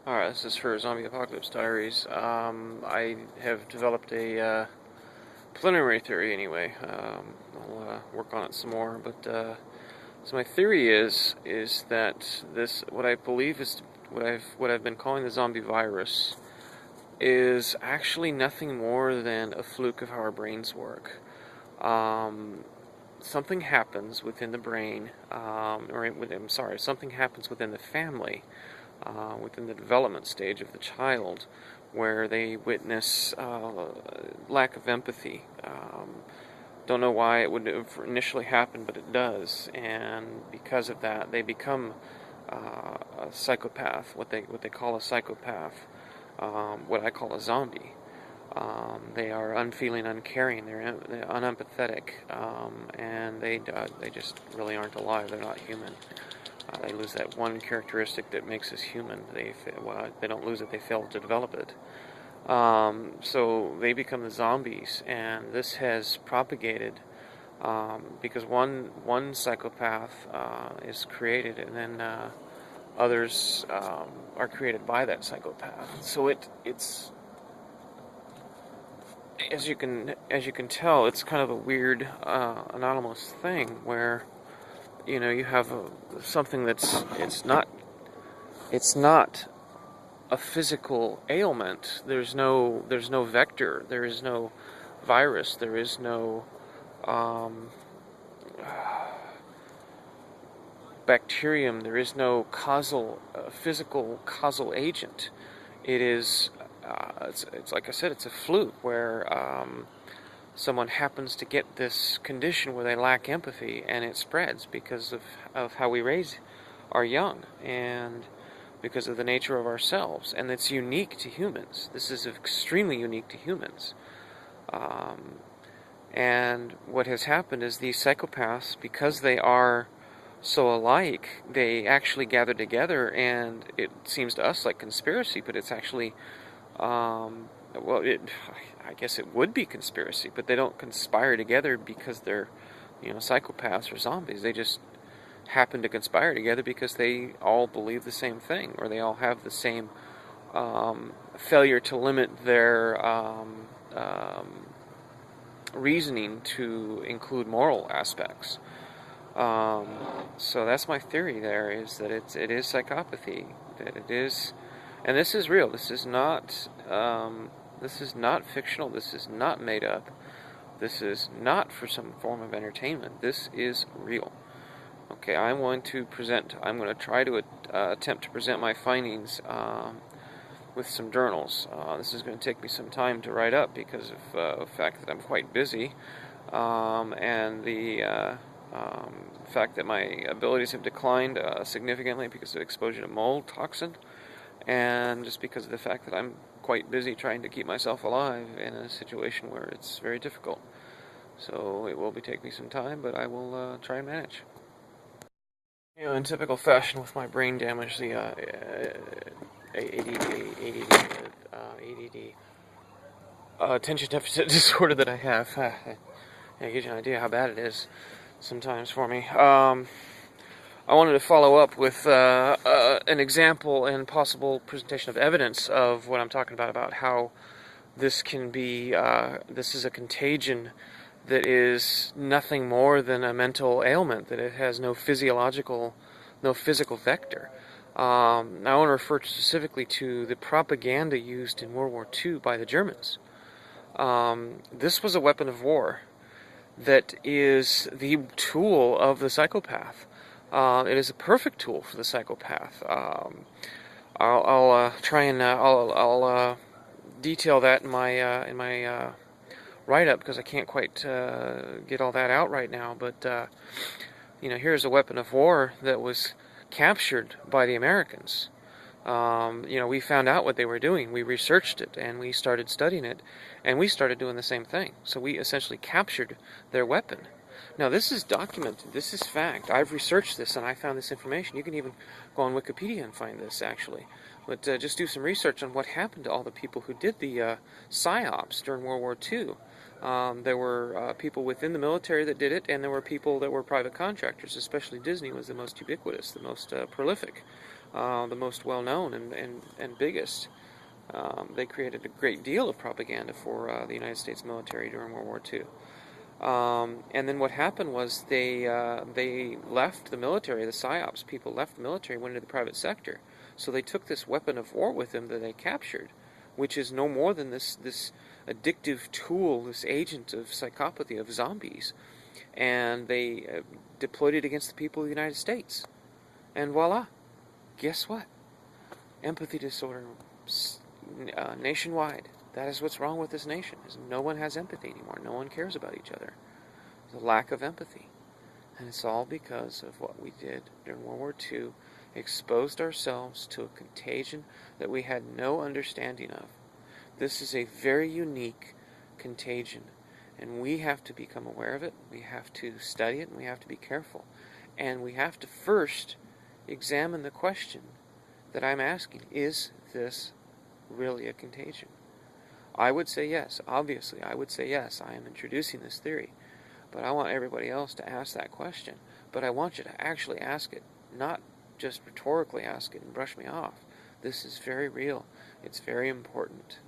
Alright, this is for Zombie Apocalypse Diaries. I have developed a preliminary theory anyway. I'll work on it some more, but so my theory is that this what I believe is what I've been calling the zombie virus is actually nothing more than a fluke of how our brains work. Um, Something happens within the brain, something happens within the family, within the development stage of the child, where they witness lack of empathy. Don't know why it would have initially happened, but it does, and because of that, they become a psychopath. What they call a psychopath, what I call a zombie. They are unfeeling, uncaring. They're unempathetic, and they just really aren't alive. They're not human. They lose that one characteristic that makes us human. They don't lose it. They fail to develop it. So they become the zombies, and this has propagated because one psychopath is created, and then others are created by that psychopath. So it's as you can tell, it's kind of a weird anomalous thing where you have something it's not a physical ailment. There's no vector. There is no virus. There is no um, bacterium. There is no physical causal agent. It is. It's like I said. It's a fluke where someone happens to get this condition where they lack empathy, and it spreads because of how we raise our young, and because of the nature of ourselves, and it's unique to humans. This is extremely unique to humans. Um, and what has happened is these psychopaths, because they are so alike, they actually gather together, and it seems to us like conspiracy, but it's actually, I guess it would be conspiracy, but they don't conspire together because they're, psychopaths or zombies. They just happen to conspire together because they all believe the same thing, or they all have the same failure to limit their reasoning to include moral aspects. Um, so that's my theory. There is that it is psychopathy. That it is, and this is real. This is not fictional. This is not made up. This is not for some form of entertainment. This is real. Okay, I'm going to try to attempt to present my findings with some journals. This is going to take me some time to write up because of the fact that I'm quite busy, and the fact that my abilities have declined significantly because of exposure to mold toxin, and just because of the fact that I'm quite busy trying to keep myself alive in a situation where it's very difficult. So it will be taking me some time, but I will try and manage. In typical fashion with my brain damage, the ADD, attention deficit disorder that I have, it gives you an idea how bad it is sometimes for me. I wanted to follow up with an example and possible presentation of evidence of what I'm talking about how this can be, this is a contagion that is nothing more than a mental ailment, that it has no physical vector. I want to refer specifically to the propaganda used in World War II by the Germans. This was a weapon of war that is the tool of the psychopath. It is a perfect tool for the psychopath. I'll try and I'll detail that in my write-up because I can't quite get all that out right now. But here's a weapon of war that was captured by the Americans. We found out what they were doing. We researched it, and we started studying it, and we started doing the same thing. So we essentially captured their weapon. Now, this is documented. This is fact. I've researched this, and I found this information. You can even go on Wikipedia and find this, actually. But just do some research on what happened to all the people who did the PSYOPs during World War II. There were people within the military that did it, and there were people that were private contractors. Especially Disney was the most ubiquitous, the most prolific. the most well-known and biggest. They created a great deal of propaganda for the United States military during World War II. And then what happened was they left the military. The PSYOPs people left the military, went into the private sector. So they took this weapon of war with them that they captured, which is no more than this addictive tool, this agent of psychopathy, of zombies, and they deployed it against the people of the United States. And voila, guess what? Empathy disorder nationwide. That is what's wrong with this nation. Is no one has empathy anymore. No one cares about each other. There's a lack of empathy. And it's all because of what we did during World War II, exposed ourselves to a contagion that we had no understanding of. This is a very unique contagion, and we have to become aware of it. We have to study it, and we have to be careful. And we have to first examine the question that I'm asking. Is this really a contagion? I would say yes. Obviously, I would say yes. I am introducing this theory. But I want everybody else to ask that question. But I want you to actually ask it, not just rhetorically ask it and brush me off. This is very real. It's very important.